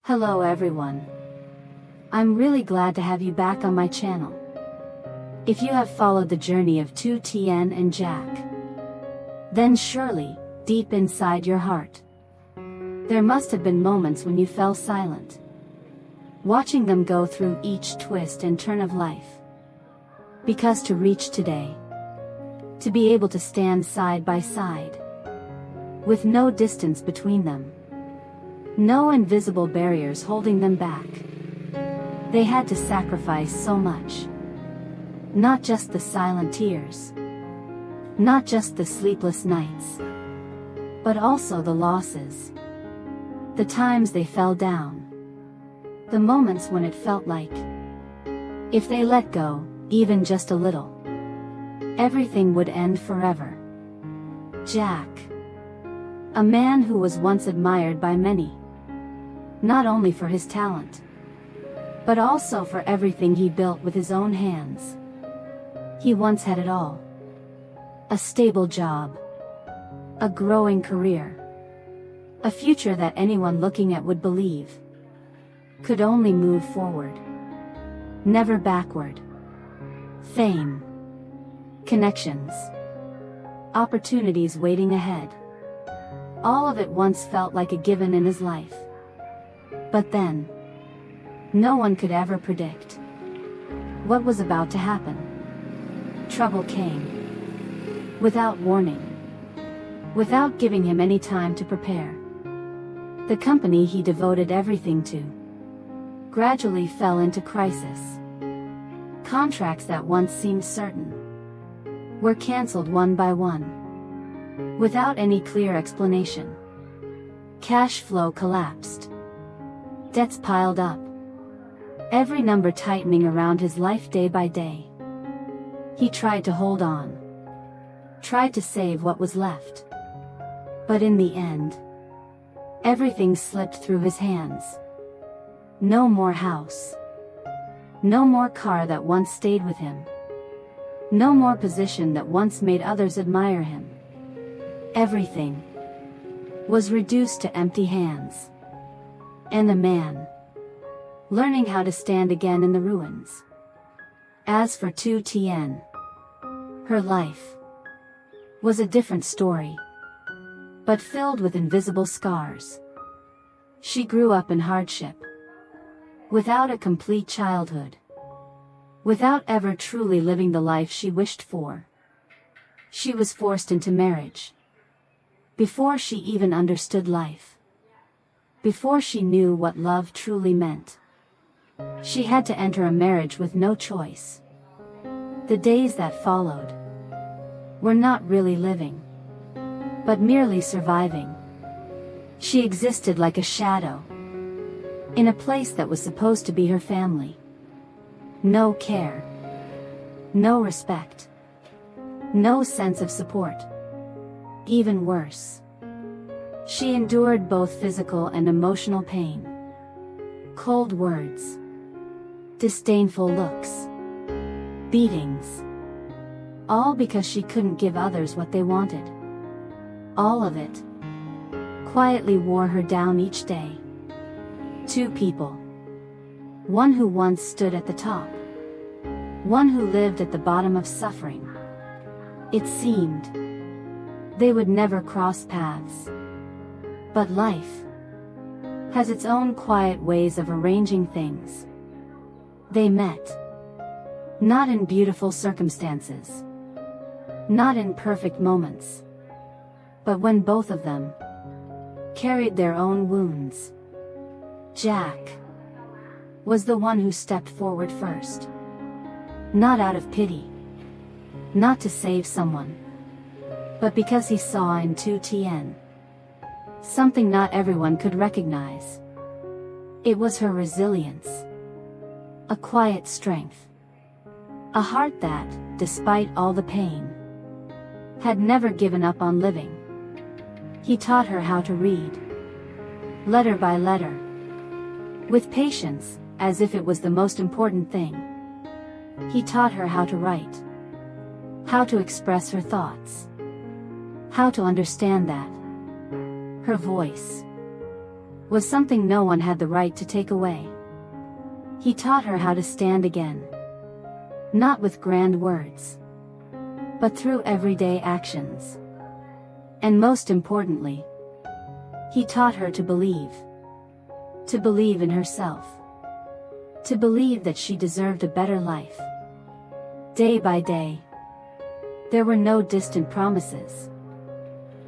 Hello everyone. I'm really glad to have you back on my channel. If you have followed the journey of Tien and Jack, then surely, deep inside your heart, there must have been moments when you fell silent, watching them go through each twist and turn of life. Because to reach today, to be able to stand side by side, with no distance between them, no invisible barriers holding them back, they had to sacrifice so much. Not just the silent tears, not just the sleepless nights, but also the losses, the times they fell down, the moments when it felt like, if they let go, even just a little, everything would end forever. Jack, a man who was once admired by many, not only for his talent, but also for everything he built with his own hands. He once had it all. A stable job, a growing career, a future that anyone looking at would believe could only move forward, never backward. Fame, connections, opportunities waiting ahead. All of it once felt like a given in his life. But then, no one could ever predict what was about to happen. Trouble came, without warning, without giving him any time to prepare. The company he devoted everything to gradually fell into crisis. Contracts that once seemed certain were cancelled one by one, without any clear explanation. Cash flow collapsed. Debts piled up. Every number tightening around his life day by day. He tried to hold on, tried to save what was left. But in the end, everything slipped through his hands. No more house. No more car that once stayed with him. No more position that once made others admire him. Everything was reduced to empty hands. And the man, learning how to stand again in the ruins. As for Tien, her life was a different story, but filled with invisible scars. She grew up in hardship, without a complete childhood, without ever truly living the life she wished for. She was forced into marriage, before she even understood life, before she knew what love truly meant. She had to enter a marriage with no choice. The days that followed were not really living, but merely surviving. She existed like a shadow, in a place that was supposed to be her family. No care, no respect, no sense of support. Even worse, she endured both physical and emotional pain. Cold words, disdainful looks, beatings, all because she couldn't give others what they wanted. All of it quietly wore her down each day. Two people, one who once stood at the top, one who lived at the bottom of suffering. It seemed they would never cross paths. But life has its own quiet ways of arranging things. They met, not in beautiful circumstances, not in perfect moments, but when both of them carried their own wounds. Jack was the one who stepped forward first, not out of pity, not to save someone, but because he saw in Tien something not everyone could recognize. It was her resilience, a quiet strength, a heart that, despite all the pain, had never given up on living. He taught her how to read, letter by letter, with patience, as if it was the most important thing. He taught her how to write, how to express her thoughts, how to understand that her voice was something no one had the right to take away. He taught her how to stand again. Not with grand words, but through everyday actions. And most importantly, he taught her to believe. To believe in herself. To believe that she deserved a better life. Day by day, there were no distant promises.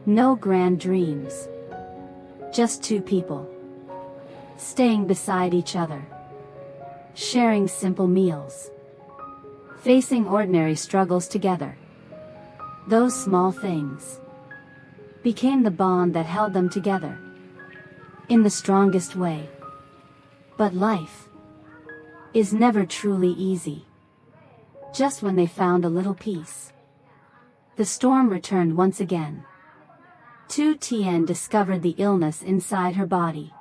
No grand dreams. Just two people. Staying beside each other. Sharing simple meals. Facing ordinary struggles together. Those small things became the bond that held them together. In the strongest way. But life is never truly easy. Just when they found a little peace, the storm returned once again. Tien discovered the illness inside her body.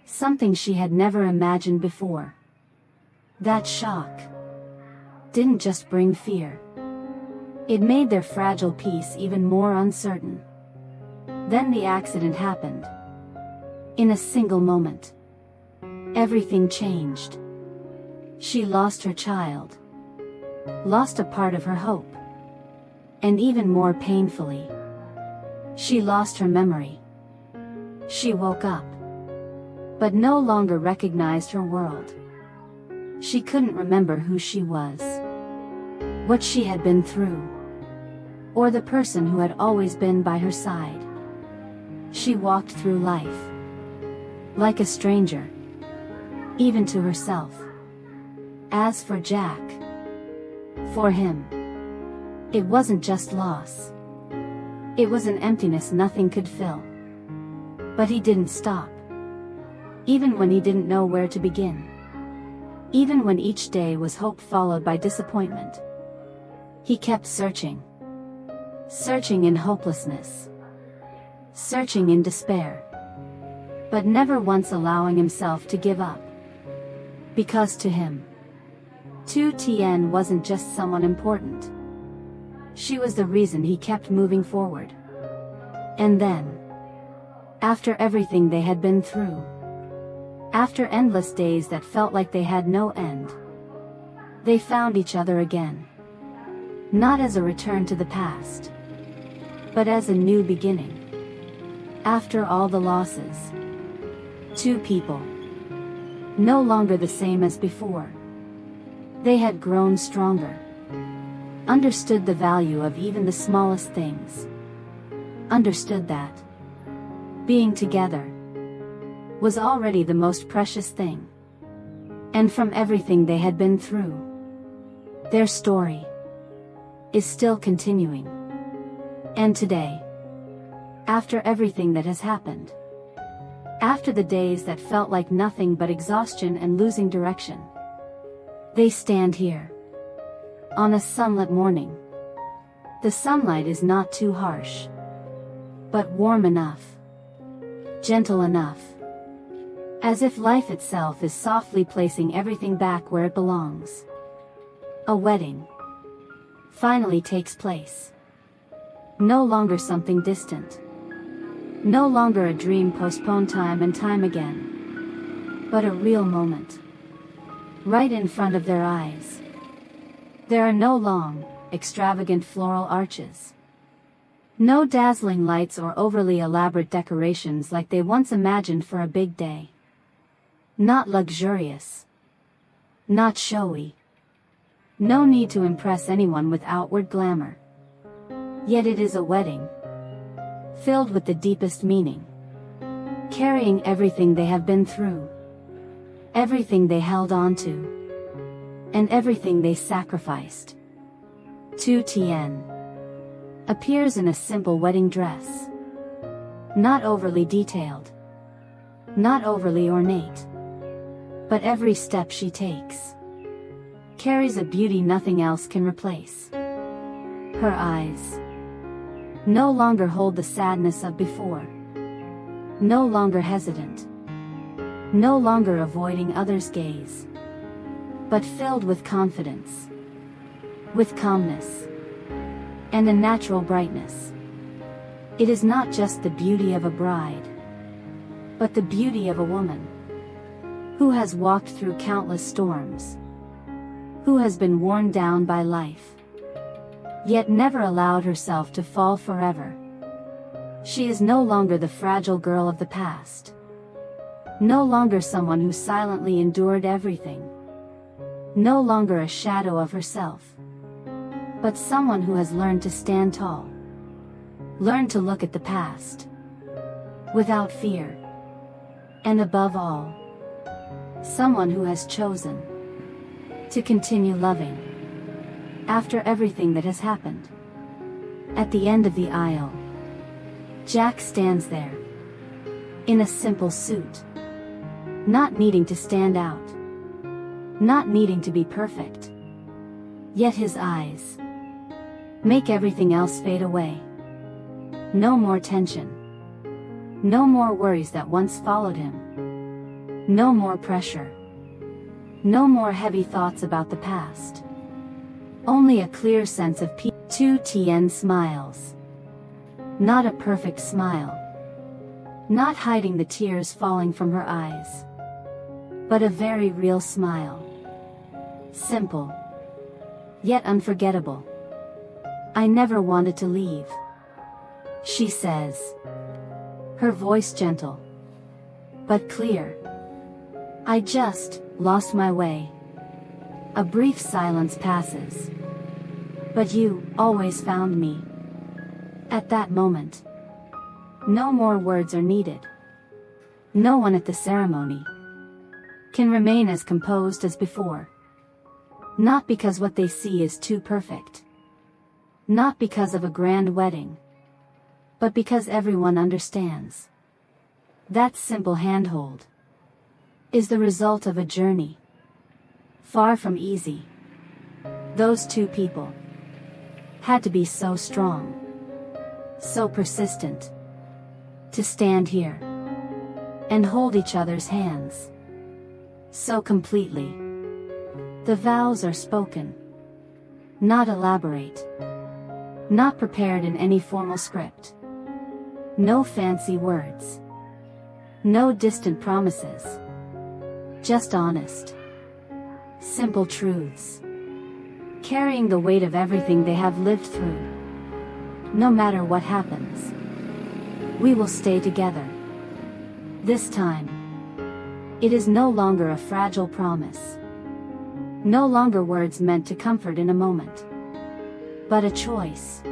Something she had never imagined before. That shock didn't just bring fear. It made their fragile peace even more uncertain. Then the accident happened. In a single moment, everything changed. She lost her child. Lost a part of her hope. And even more painfully, she lost her memory. She woke up, but no longer recognized her world. She couldn't remember who she was, what she had been through, or the person who had always been by her side. She walked through life like a stranger, even to herself. As for Jack, for him, it wasn't just loss. It was an emptiness nothing could fill. But he didn't stop. Even when he didn't know where to begin. Even when each day was hope followed by disappointment. He kept searching. Searching in hopelessness. Searching in despair. But never once allowing himself to give up. Because to him, Tien wasn't just someone important. She was the reason he kept moving forward. And then, after everything they had been through, after endless days that felt like they had no end, they found each other again. Not as a return to the past, but as a new beginning. After all the losses, two people, no longer the same as before. They had grown stronger. Understood the value of even the smallest things. Understood that being together was already the most precious thing. And from everything they had been through, their story is still continuing. And today, after everything that has happened, after the days that felt like nothing but exhaustion and losing direction, they stand here. On a sunlit morning. The sunlight is not too harsh, but warm enough, gentle enough, as if life itself is softly placing everything back where it belongs. A wedding finally takes place. No longer something distant. No longer a dream postponed time and time again, but a real moment. Right in front of their eyes. There are no long, extravagant floral arches. No dazzling lights or overly elaborate decorations like they once imagined for a big day. Not luxurious. Not showy. No need to impress anyone with outward glamour. Yet it is a wedding, filled with the deepest meaning. Carrying everything they have been through. Everything they held on to. And everything they sacrificed. Tien appears in a simple wedding dress. Not overly detailed. Not overly ornate. But every step she takes carries a beauty nothing else can replace. Her eyes no longer hold the sadness of before. No longer hesitant. No longer avoiding others' gaze. But filled with confidence. With calmness. And a natural brightness. It is not just the beauty of a bride. but the beauty of a woman who has walked through countless storms, who has been worn down by life, yet never allowed herself to fall forever. She is no longer the fragile girl of the past, no longer someone who silently endured everything, no longer a shadow of herself, but someone who has learned to stand tall, learned to look at the past without fear, and above all, someone who has chosen to continue loving after everything that has happened. At the end of the aisle, Jack stands there, in a simple suit, not needing to stand out, not needing to be perfect. Yet his eyes make everything else fade away. No more tension. No more worries that once followed him. No more pressure. No more heavy thoughts about the past. Only a clear sense of peace. Tien smiles. Not a perfect smile. Not hiding the tears falling from her eyes, but a very real smile. Simple, yet unforgettable. I never wanted to leave, she says, her voice gentle, but clear. I just lost my way. A brief silence passes, but you always found me. At that moment, no more words are needed. No one at the ceremony can remain as composed as before. Not because what they see is too perfect. Not because of a grand wedding. But because everyone understands. That simple handhold is the result of a journey far from easy. Those two people had to be so strong, so persistent, to stand here and hold each other's hands so completely. The vows are spoken, not elaborate, not prepared in any formal script. No fancy words, no distant promises, just honest, simple truths, carrying the weight of everything they have lived through. No matter what happens, we will stay together. This time, it is no longer a fragile promise, no longer words meant to comfort in a moment, but a choice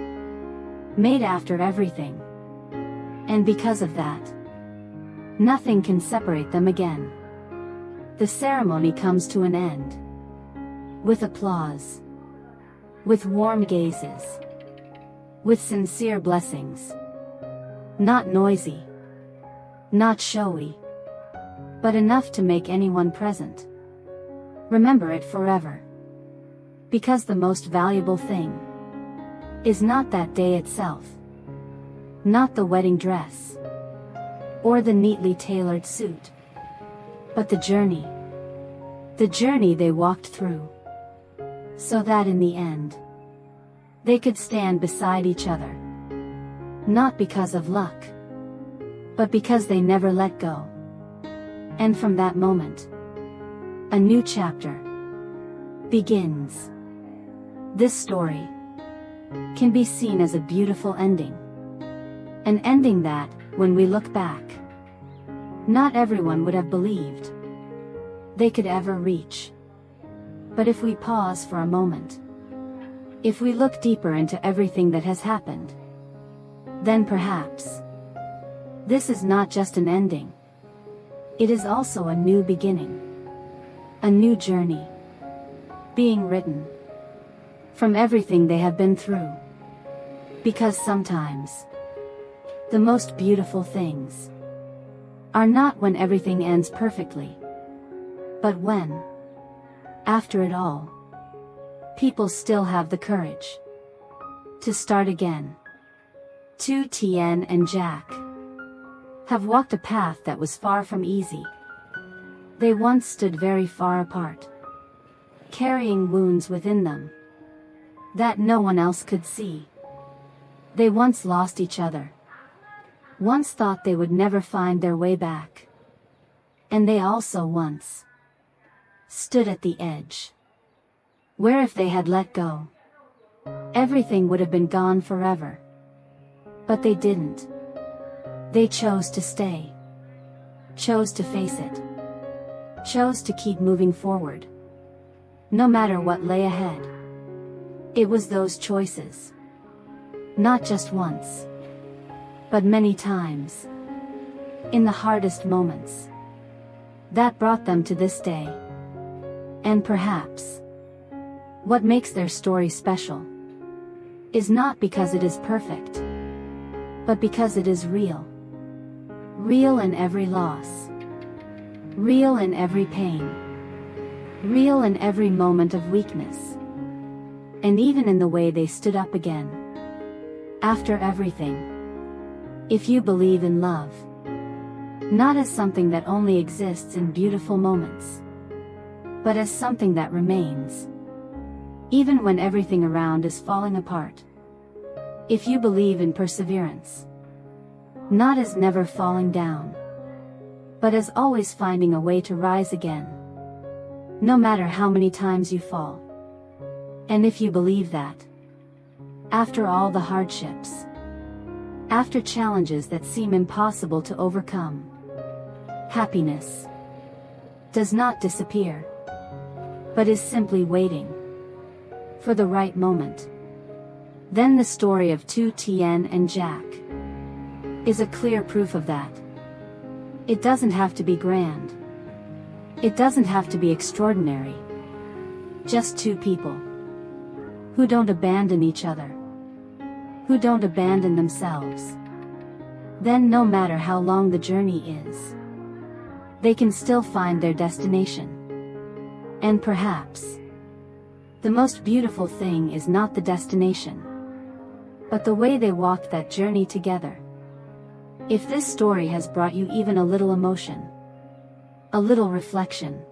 made after everything. And because of that, nothing can separate them again. The ceremony comes to an end, with applause, with warm gazes, with sincere blessings. Not noisy, not showy, but enough to make anyone present remember it forever. Because the most valuable thing is not that day itself, not the wedding dress, or the neatly tailored suit, but the journey they walked through, so that in the end, they could stand beside each other. Not because of luck, but because they never let go. And from that moment, a new chapter begins. This story can be seen as a beautiful ending. An ending that, when we look back, not everyone would have believed they could ever reach. But if we pause for a moment, if we look deeper into everything that has happened, then perhaps this is not just an ending. It is also a new beginning. A new journey being written from everything they have been through. Because sometimes the most beautiful things are not when everything ends perfectly, but when, after it all, people still have the courage to start again. Tien and Jack have walked a path that was far from easy. They once stood very far apart, carrying wounds within them that no one else could see. They once lost each other, once thought they would never find their way back. And they also once stood at the edge, where if they had let go, everything would have been gone forever. But they didn't. They chose to stay, chose to face it, chose to keep moving forward, no matter what lay ahead. It was those choices, not just once, but many times, in the hardest moments, that brought them to this day. And perhaps, what makes their story special is not because it is perfect, but because it is real. Real in every loss, real in every pain, real in every moment of weakness, and even in the way they stood up again after everything. If you believe in love, not as something that only exists in beautiful moments, but as something that remains, even when everything around is falling apart. If you believe in perseverance, not as never falling down, but as always finding a way to rise again, no matter how many times you fall. And if you believe that, after all the hardships, after challenges that seem impossible to overcome, happiness does not disappear, but is simply waiting for the right moment, then the story of Tien and Jack is a clear proof of that. It doesn't have to be grand. It doesn't have to be extraordinary. Just two people who don't abandon each other, who don't abandon themselves. Then no matter how long the journey is, they can still find their destination. And perhaps, the most beautiful thing is not the destination, but the way they walked that journey together. If this story has brought you even a little emotion, a little reflection,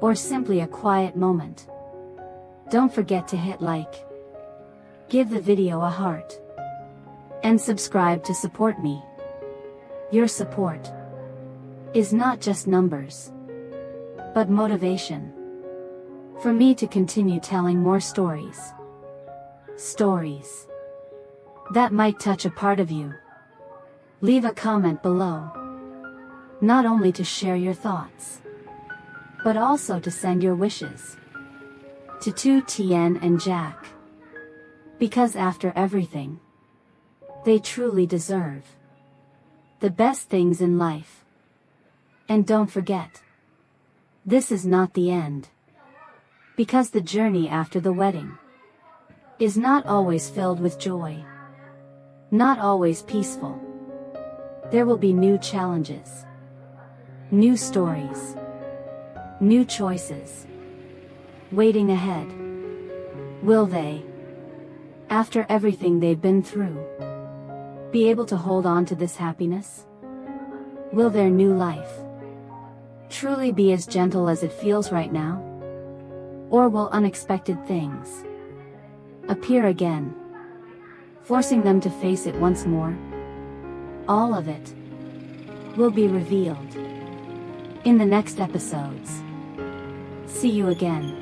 or simply a quiet moment, don't forget to hit like, give the video a heart, and subscribe to support me. Your support is not just numbers, but motivation for me to continue telling more stories. Stories that might touch a part of you. Leave a comment below, not only to share your thoughts, but also to send your wishes to Tien and Jack, because after everything, they truly deserve the best things in life. And don't forget, this is not the end, because the journey after the wedding is not always filled with joy, not always peaceful. There will be new challenges, new stories, new choices waiting ahead. Will they, after everything they've been through, be able to hold on to this happiness? Will their new life truly be as gentle as it feels right now? Or will unexpected things appear again, forcing them to face it once more? All of it will be revealed in the next episodes. See you again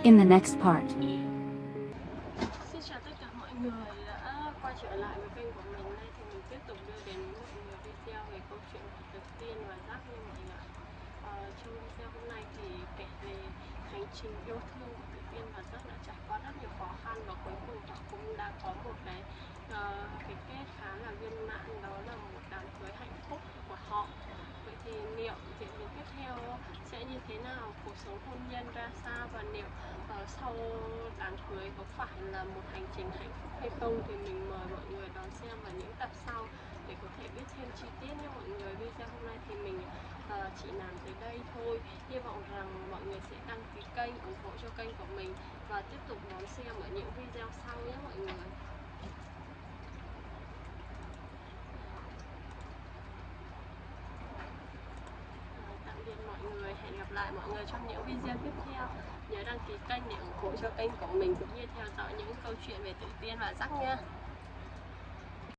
in the next part. Xin chào tất cả mọi người đã quay trở lại với kênh của mình. Nay thì mình tiếp tục đưa đến mọi người video về câu chuyện của Tiên và Giác nha mọi người. Trong video hôm nay thì kể về hành trình yêu thương của Tiên và Giác đã trải qua rất nhiều khó khăn, và cuối cùng họ cũng đã có một cái kết khá là viên mãn, đó là một đám cưới hạnh phúc của họ. Vậy thì liệu diễn biến tiếp theo sẽ như thế nào, cuộc sống hôn nhân ra sao, và liệu sau đám cưới có phải là một hành trình hạnh phúc hay không, thì mình mời mọi người đón xem vào những tập sau để có thể biết thêm chi tiết nhé mọi người. Video hôm nay thì mình chỉ làm tới đây thôi. Hy vọng rằng mọi người sẽ đăng ký kênh, ủng hộ cho kênh của mình và tiếp tục đón xem ở những video sau nhé mọi người. Tạm biệt mọi người, hẹn gặp lại mọi người trong những video tiếp theo. Nhớ đăng ký kênh để ủng hộ cho kênh của mình cũng như theo dõi những câu chuyện về Tự Tiên và Giác nha.